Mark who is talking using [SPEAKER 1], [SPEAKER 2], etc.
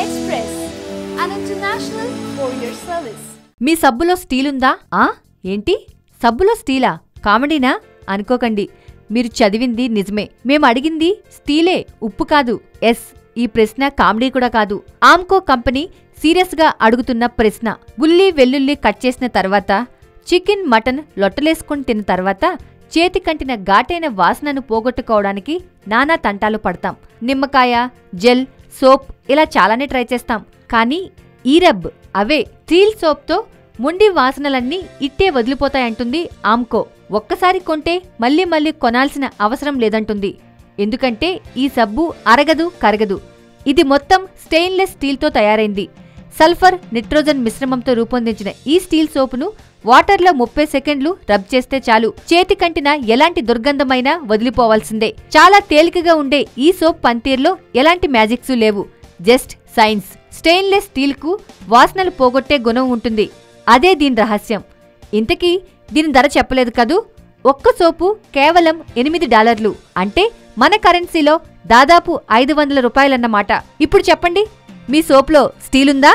[SPEAKER 1] Express, an international courier service.
[SPEAKER 2] మీ సబ్బులో steel ఉందా? ఏంటి సబ్బులో స్టీలా? కామెడీనా అనుకోకండి, మీరు చదివింది నిజమే. మేము అడిగింది స్టీలే, ఉప్పు కాదు. ఎస్, ఈ ప్రశ్న కామెడీ కూడా కాదు. ఆమ్కో కంపెనీ సీరియస్ గా అడుగుతున్న ప్రశ్న. ఉల్లి వెల్లుల్లి కట్ చేసిన తర్వాత, చికెన్ మటన్ లొట్టలేసుకుని తిన్న తర్వాత చేతి కంటిన ఘాటైన వాసనను పోగొట్టుకోవడానికి నానా తంటాలు పడతాం. నిమ్మకాయ, జెల్, సోప్ ఇలా చాలానే ట్రై చేస్తాం. కానీ ఈ రబ్, అవే స్టీల్ సోప్తో ముండి వాసనలన్నీ ఇట్టే వదిలిపోతాయంటుంది ఆమ్కో. ఒక్కసారి కొంటే మళ్ళీ మళ్ళీ కొనాల్సిన అవసరం లేదంటుంది. ఎందుకంటే ఈ సబ్బు అరగదు, కరగదు. ఇది మొత్తం స్టెయిన్లెస్ స్టీల్తో తయారైంది. సల్ఫర్ నిట్రోజన్ మిశ్రమంతో రూపొందించిన ఈ స్టీల్ సోపును వాటర్లో 30 సెకండ్లు రబ్ చేస్తే చాలు. చేతి కంటిన ఎలాంటి దుర్గంధమైనా వదిలిపోవాల్సిందే. చాలా తేలికగా ఉండే ఈ సోప్ పనితీరులో ఎలాంటి మ్యాజిక్స్ లేవు, జస్ట్ సైన్స్. స్టెయిన్లెస్ స్టీల్కు వాసనలు పోగొట్టే గుణం ఉంటుంది, అదే దీని రహస్యం. ఇంతకీ దీని ధర చెప్పలేదు కదూ. ఒక్క సోపు కేవలం $8, అంటే మన కరెన్సీలో దాదాపు 500 రూపాయలన్నమాట. ఇప్పుడు చెప్పండి, మీ సోప్లో స్టీలుందా?